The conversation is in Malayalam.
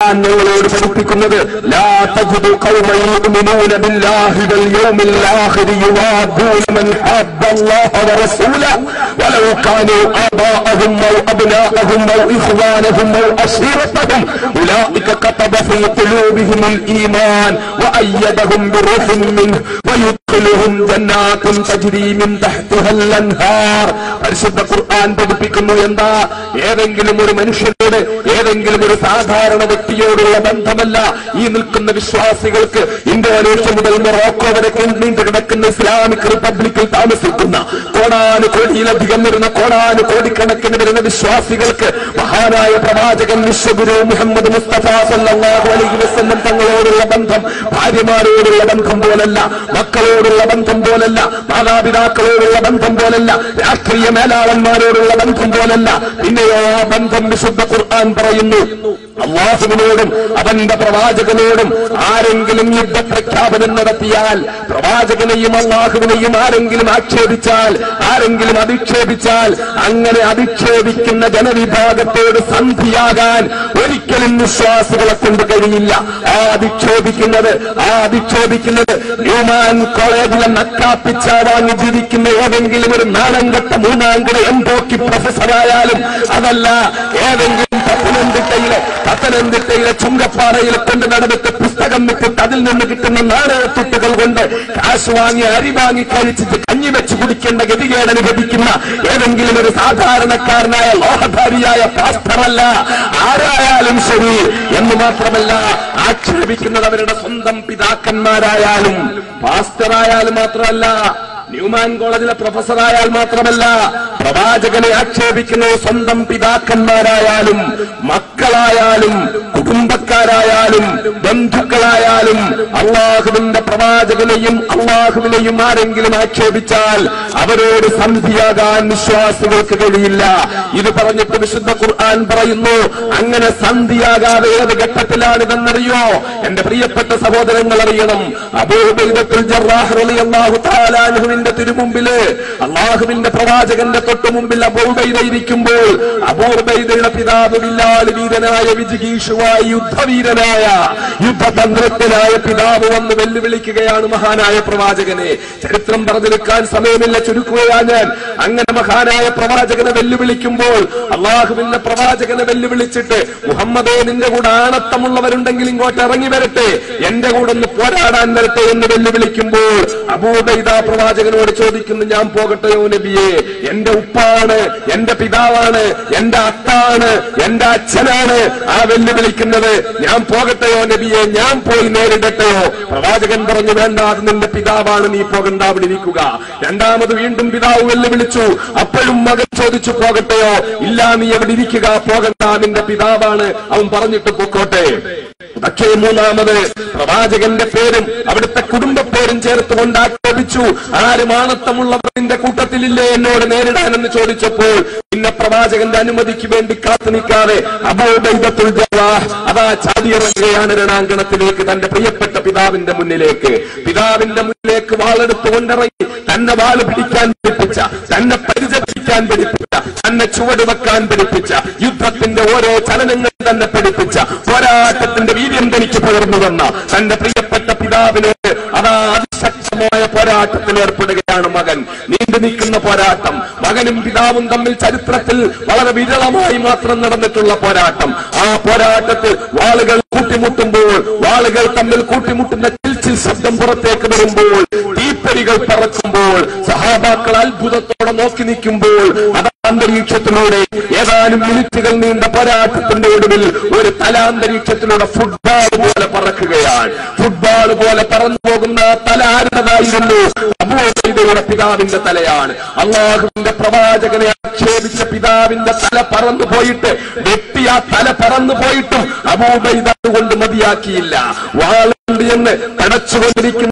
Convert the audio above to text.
ഞങ്ങളോട് പഠിപ്പിക്കുന്നത് ലാ തജിദു ഖൗമൻ യുഅ്മിനൂന ബില്ലാഹി വൽ യൗമിൽ ആഖിരി യുവാദൂന മൻ ഹബ്ബല്ലാഹ വറസൂലഹു വലൗ കാനൂ ആബാഅഹും ഔ അബ്നാഅഹും ഔ ഇഖ്വാനഹും ഔ അശീറതഹും ഉലൈക കതബ ഫീ ഖുലൂബിഹിമുൽ ഈമാൻ വഅയ്യദഹും ബിറൂഹിൻ മിൻഹു വയുദ്ഖിലുഹും ജന്നാത്തുൻ തജ്രി മിൻ തഹ്തിഹൽ അൻഹാർ. പരിശുദ്ധ ഖുർആൻ പഠിപ്പിക്കുന്നു എന്താ? ഏതെങ്കിലും ഒരു മനുഷ്യനോട്, ഏതെങ്കിലും ഒരു സാധാരണ വ്യക്തിയോടുള്ള ബന്ധമല്ല ഈ നിൽക്കുന്ന വിശ്വാസികൾക്ക്. ഇന്തോനേഷ്യ മുതൽ മൊറോക്കോ വരെ നീണ്ടു കിടക്കുന്ന ഇസ്ലാമിക് റിപ്പബ്ലിക്കിൽ താമസിക്കുന്ന കോടാനുകോടിയിലധികം വരുന്ന കോടാനുകോടിക്കണക്കിന് വരുന്ന വിശ്വാസികൾക്ക് മഹാനായ പ്രവാചകൻ വിശ്വഗുരു മുഹമ്മദ് മുസ്തഫ സല്ലല്ലാഹു അലൈഹി വസല്ലം തങ്ങളോടുള്ള ബന്ധം ഭാര്യമാരോടുള്ള ബന്ധം പോലല്ല, മക്കളോടുള്ള ബന്ധം പോലല്ല, മാതാപിതാക്കളോടുള്ള ബന്ധം പോലല്ല, രാഷ്ട്രീയ മേലാളന്മാരോടുള്ള ബന്ധം പോലല്ല. പിന്നെയോ ആ ബന്ധം വിശുദ്ധ ഖുർആൻ പറയുന്നു അല്ലാഹുവിനോടും അവന്റെ പ്രവാചകനോടും ആരെങ്കിലും യുദ്ധപ്രഖ്യാപനം നടത്തിയാൽ, പ്രവാചകനെയും അല്ലാഹുവിനെയും ആരെങ്കിലും ആക്ഷേപിച്ചാൽ, ആരെങ്കിലും അധിക്ഷേപിച്ചാൽ, അങ്ങനെ അധിക്ഷേപിക്കുന്ന ജനവിഭാഗത്തോട് സന്ധിയാകാൻ ഒരിക്കലും വിശ്വാസികളെ കൊണ്ട് കഴിയില്ല. ആ അധിക്ഷേപിക്കുന്നത് ന്യൂമാൻ കോളേജിലെ നക്കാപ്പിച്ച വാങ്ങി ജീവിക്കുന്ന ഏതെങ്കിലും ഒരു നാണംകെട്ട മൂന്നാംകിട എംപോക്കി പ്രൊഫസറായാലും, അതല്ല ഏതെങ്കിലും പത്തനംതിട്ടയിലെ ചുങ്കപ്പാറയിൽ കൊണ്ട് നടന്നിട്ട് പുസ്തകം വിട്ടിട്ട് അതിൽ നിന്ന് കിട്ടുന്ന നാണയത്തുട്ടുകൾ കൊണ്ട് കാശ് വാങ്ങി അരി വാങ്ങി കഴിച്ചിട്ട് കഞ്ഞി വെച്ച് കുടിക്കേണ്ട ഗതികേട് അനുഭവിക്കുന്ന ഏതെങ്കിലും ഒരു സാധാരണക്കാരനായ ലോഹധാരിയായ പാസ്റ്ററല്ല, ആരായാലും ശരി. എന്ന് മാത്രമല്ല, ആക്ഷേപിക്കുന്നത് അവരുടെ സ്വന്തം പിതാക്കന്മാരായാലും, പാസ്റ്ററായാലും മാത്രമല്ല, ന്യൂമാൻ കോളേജിലെ പ്രൊഫസറായാൽ മാത്രമല്ല, പ്രവാചകനെ ആക്ഷേപിക്കുന്നത് സ്വന്തം പിതാക്കന്മാരായാലും, മക്കളായാലും, കുടുംബക്കാരായാലും, ബന്ധുക്കളായാലും, അള്ളാഹുവിന്റെ പ്രവാചകനെയും അള്ളാഹുവിനെയും ആരെങ്കിലും ആക്ഷേപിച്ചാൽ അവരോട് സന്ധിയാകാൻ വിശ്വാസികൾക്ക് കഴിയില്ല. ഇത് പറഞ്ഞിട്ട് വിശുദ്ധ ഖുർആൻ പറയുന്നു, അങ്ങനെ സന്ധിയാകാതെ ഏത് ഘട്ടത്തിലാണിതെന്നറിയോ? എന്റെ പ്രിയപ്പെട്ട സഹോദരങ്ങൾ അറിയണം. അബൂ ഉബൈദത്തുൽ ജറാഹ് റളിയല്ലാഹു തആല അൻഹുവിന്റെ തിരുമുമ്പില് അള്ളാഹുവിന്റെ പ്രവാചകന്റെ തൊട്ടു മുമ്പിൽ അബൂ ഉബൈദ ഇരിക്കുമ്പോൾ, അബൂ ഉബൈദയുടെ പിതാവ് ബിലാൽ വീരനായ വിജിഗീഷുവായ യുദ്ധവീരനായ യുദ്ധതന്ത്രജ്ഞനായ പിതാവ് വന്ന് വെല്ലുവിളിക്കുകയാണ് മഹാനായ പ്രവാചകനെ. ചരിത്രം പറഞ്ഞെടുക്കാൻ സമയമില്ല, ചുരുക്കുകയാ ഞാൻ. അങ്ങനെ മഹാനായ പ്രവാചകനെ വെല്ലുവിളിക്കുമ്പോൾ, അള്ളാഹുവിന്റെ പ്രവാചകനെ വെല്ലുവിളിച്ചിട്ട്, മുഹമ്മദേ നിന്റെ കൂടെ ആണത്തമുള്ളവരുണ്ടെങ്കിൽ ഇങ്ങോട്ട് ഇറങ്ങി വരട്ടെ, എന്റെ കൂടെ ഒന്ന് പോരാടാൻ വരട്ടെ എന്ന് വെല്ലുവിളിക്കുമ്പോൾ അബൂ ഉബൈദ പ്രവാചകനോട് ചോദിക്കുന്നു, ഞാൻ പോകട്ടെയോ നബിയെ? എന്റെ ഉപ്പാണ്, എന്റെ പിതാവാണ്, എന്റെ അത്താണ്, എന്റെ അച്ഛനാണ് ആ വെല്ലുവിളിക്കുന്നത്, ഞാൻ പോകട്ടെയോ നബിയെ? ഞാൻ പോയി നേരിടട്ടെയോ? പ്രവാചകൻ പറഞ്ഞു, വേണ്ട, അത് നിന്റെ പിതാവാണ്, നീ പോകണ്ട, അവിടെ ഇരിക്കുക. രണ്ടാമത് വീണ്ടും പിതാവ് വെല്ലുവിളിച്ചു. അപ്പോഴും മകൻ ചോദിച്ചു, പോകട്ടെയോ? ഇല്ല, നീ എവിടെ ഇരിക്കുക, പോകണ്ട, നിന്റെ പിതാവാണ്, അവൻ പറഞ്ഞിട്ട് പൊക്കോട്ടെ. പക്ഷേ മൂന്നാമത് പ്രവാചകന്റെ പേരും അവിടുത്തെ കുടുംബ പേരും ചേർത്തുകൊണ്ട് ആക്ഷേപിച്ചു. ആരും ആണത്തമുള്ളവരിന്റെ കൂട്ടത്തിലില്ലേ എന്നോട് നേരിടാനെന്ന് ചോദിച്ചപ്പോൾ പിന്നെ പ്രവാചകന്റെ അനുമതിക്ക് വേണ്ടി കാത്തു നിൽക്കാതെ അബൂ ഉബൈദത്തുൽ ജറാഹ് അതാ ചാടിയിറങ്ങുകയാണ് രണാങ്കണത്തിലേക്ക്, തന്റെ പ്രിയപ്പെട്ട പിതാവിന്റെ മുന്നിലേക്ക്. പിതാവിന്റെ മുന്നിലേക്ക് വാളെടുത്ത് കൊണ്ടിറങ്ങി തന്നെ വാള് പിടിക്കാൻ പഠിപ്പിച്ച, തന്നെ പരിചരിക്കാൻ പഠിപ്പിച്ച, തന്നെ ചുവട് വെക്കാൻ പഠിപ്പിച്ച, യുദ്ധത്തിന്റെ ഓരോ ചലനങ്ങൾ തന്നെ പഠിപ്പിച്ച, പോരാട്ടത്തിന്റെ വീര്യം തനിക്ക് പകർന്നു തന്ന തന്റെ പ്രിയപ്പെട്ട പിതാവിനോട് അതാ അതിശക്തമായ പോരാട്ടത്തിൽ ഏർപ്പെടുകയാണ് മകൻ. നീണ്ടു നിൽക്കുന്ന പോരാട്ടം, മകനും പിതാവും തമ്മിൽ ചരിത്രത്തിൽ വളരെ വിരളമായി മാത്രം നടന്നിട്ടുള്ള പോരാട്ടം. ആ പോരാട്ടത്തിൽ വാളുകൾ കൂട്ടിമുട്ടുമ്പോൾ, വാളുകൾ തമ്മിൽ കൂട്ടിമുട്ടുന്ന ചിൽച്ചിൽ ശബ്ദം പുറത്തേക്ക് വരുമ്പോൾ, തീപ്പരികൾ പറക്കുമ്പോൾ, സഹാബാക്കൾ അത്ഭുതത്തോടെ നോക്കി നിൽക്കുമ്പോൾ, അന്തരീക്ഷത്തിലൂടെ ഏതാനും മിനിറ്റുകൾ നീണ്ട പോരാട്ടത്തിന്റെ ഒടുവിൽ ഒരു തല അന്തരീക്ഷത്തിലൂടെ ഫുട്ബോൾ പോലെ പറക്കുകയാണ്. ഫുട്ബോൾ പോലെ പറന്നു പോകുന്ന തല ആരുടേതായിരുന്നു? അബൂ ഉബൈദയുടെ പിതാവിന്റെ തലയാണ്. അള്ളാഹുവിന്റെ പ്രവാചകനെ ആക്ഷേപിച്ച പിതാവിന്റെ തല പറന്നു പോയിട്ട്, വെട്ടി ആ തല പറന്നു പോയിട്ടും അബൂ ഉബൈദ കൊണ്ട് മതിയാക്കിയില്ല. വാളുണ്ട് എന്ന് തടച്ചുകൊണ്ടിരിക്കുന്ന